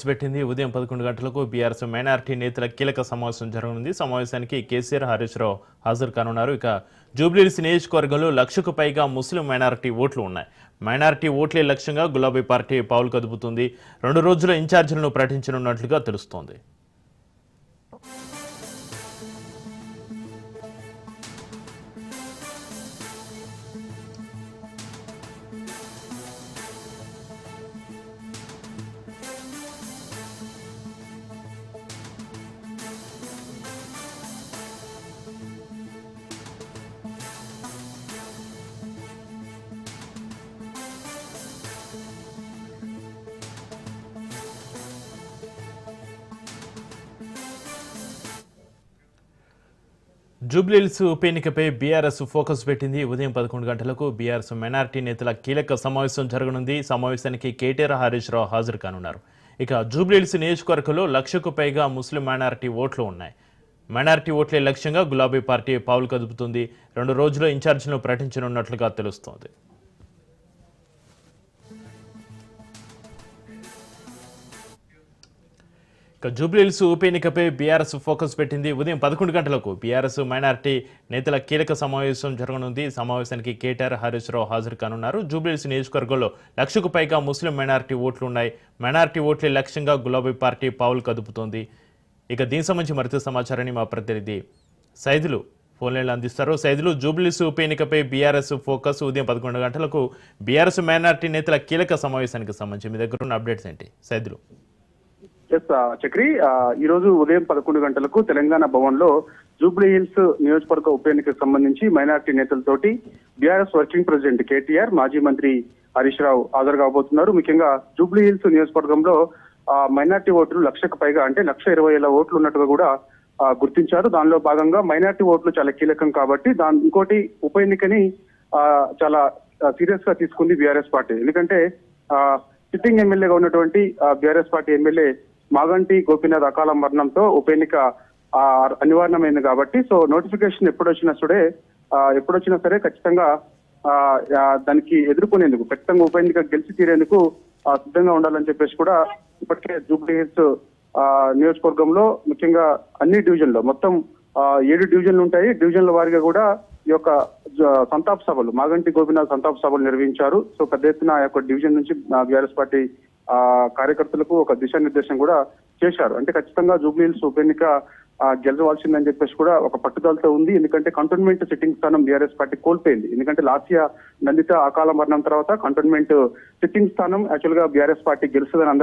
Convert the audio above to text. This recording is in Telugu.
పెట్టింది ఉదయం 11 గంటలకు బీఆర్ఎస్ మైనారిటీ నేతల కీలక సమావేశం జరగనుంది. సమావేశానికి కేసీఆర్, హరీష్ రావు హాజరు కానున్నారు. ఇక జూబ్లీహిల్స్ నియోజకవర్గంలో 1,00,000కు పైగా ముస్లిం మైనారిటీ ఓట్లు ఉన్నాయి. మైనారిటీ ఓట్లే లక్ష్యంగా గులాబీ పార్టీ పావులు కదుపుతుంది. 2 రోజుల ఇన్ఛార్జీలను ప్రకటించనున్నట్లుగా తెలుస్తోంది. జూబ్లీహిల్స్ ఉప ఎన్నికపై బీఆర్ఎస్ ఫోకస్ పెట్టింది. ఉదయం 11 గంటలకు బీఆర్ఎస్ మైనారిటీ నేతల కీలక సమావేశం జరగనుంది. సమావేశానికి కేటీఆర్, హరీష్ రావు హాజరు కానున్నారు. ఇక జూబ్లీహిల్స్ నియోజకవర్గంలో 1,00,000కు పైగా ముస్లిం మైనారిటీ ఓట్లు ఉన్నాయి. మైనారిటీ ఓట్లే లక్ష్యంగా గులాబీ పార్టీ పావులు కదుపుతుంది. 2 రోజుల్లో ఇన్ఛార్జీలను ప్రకటించనున్నట్లుగా తెలుస్తోంది. జూబ్లీహిల్స్ ఉప ఎన్నికపై బీఆర్ఎస్ ఫోకస్ పెట్టింది. ఉదయం 11 గంటలకు బీఆర్ఎస్ మైనారిటీ నేతల కీలక సమావేశం జరగనుంది. సమావేశానికి కేటీఆర్, హరీష్ రావు హాజరు కానున్నారు. జూబ్లీహిల్స్ నియోజకవర్గంలో 1,00,000కు పైగా ముస్లిం మైనారిటీ ఓట్లు ఉన్నాయి. మైనారిటీ ఓట్లే లక్ష్యంగా గులాబీ పార్టీ పావులు కదుపుతోంది. ఇక దీనికి సంబంధించి మరింత సమాచారాన్ని మా ప్రతినిధి సైదులు ఫోన్లైన్లో అందిస్తారు. సైదులు, జూబ్లీహిల్స్ ఉప ఎన్నికపై బీఆర్ఎస్ ఫోకస్ ఉదయం 11 గంటలకు బీఆర్ఎస్ మైనారిటీ నేతల కీలక సమావేశానికి సంబంధించి మీ దగ్గర ఉన్న అప్డేట్స్ ఏంటి సైదులు? చక్రి, ఈ రోజు ఉదయం 11 గంటలకు తెలంగాణ భవన్ లో జూబ్లీహిల్స్ నియోజకవర్గ ఉప ఎన్నికకు సంబంధించి మైనార్టీ నేతలతోటి బీఆర్ఎస్ వర్కింగ్ ప్రెసిడెంట్ కేటీఆర్, మాజీ మంత్రి హరీష్ రావు హాజరు కాబోతున్నారు. ముఖ్యంగా జూబ్లీహిల్స్ నియోజకవర్గంలో మైనార్టీ ఓట్లు 1,00,000కు పైగా, అంటే 1,20,000 ఓట్లు ఉన్నట్టుగా కూడా గుర్తించారు. దానిలో భాగంగా మైనార్టీ ఓట్లు చాలా కీలకం కాబట్టి ఇంకోటి ఉప ఎన్నికని చాలా సీరియస్ గా తీసుకుంది బీఆర్ఎస్ పార్టీ. ఎందుకంటే సిట్టింగ్ ఎమ్మెల్యేగా ఉన్నటువంటి BRS party MLA Maganti Gopinath అకాల మరణంతో ఉప ఎన్నిక అనివార్యమైంది కాబట్టి సో నోటిఫికేషన్ ఎప్పుడొచ్చినా సరే ఖచ్చితంగా దానికి ఎదుర్కొనేందుకు, ఖచ్చితంగా ఉప ఎన్నిక గెలిచి తీరేందుకు సిద్ధంగా ఉండాలని చెప్పేసి కూడా ఇప్పటికే జూబ్లీహిల్స్ నియోజకవర్గంలో ముఖ్యంగా అన్ని డివిజన్లో మొత్తం 7 డివిజన్లు ఉంటాయి. డివిజన్ల వారీగా కూడా ఈ యొక్క సంతాప సభలు, మాగంటి గోపీనాథ్ సంతాప సభలు నిర్వహించారు. సో పెద్ద ఎత్తున ఆ యొక్క డివిజన్ నుంచి బీఆర్ఎస్ పార్టీ కార్యకర్తలకు ఒక దిశానిర్దేశం కూడా చేశారు. అంటే ఖచ్చితంగా జూబ్లీహిల్స్ ఉప ఎన్నిక గెలవాల్సిందని చెప్పేసి కూడా ఒక పట్టుదలతో ఉంది. ఎందుకంటే కంటోన్మెంట్ సిట్టింగ్ స్థానం బీఆర్ఎస్ పార్టీ కోల్పోయింది. ఎందుకంటే లాస్య నందిత అకాల మరణం తర్వాత కంటోన్మెంట్ సిట్టింగ్ స్థానం యాక్చువల్ గా బీఆర్ఎస్ పార్టీ గెలుస్తుందని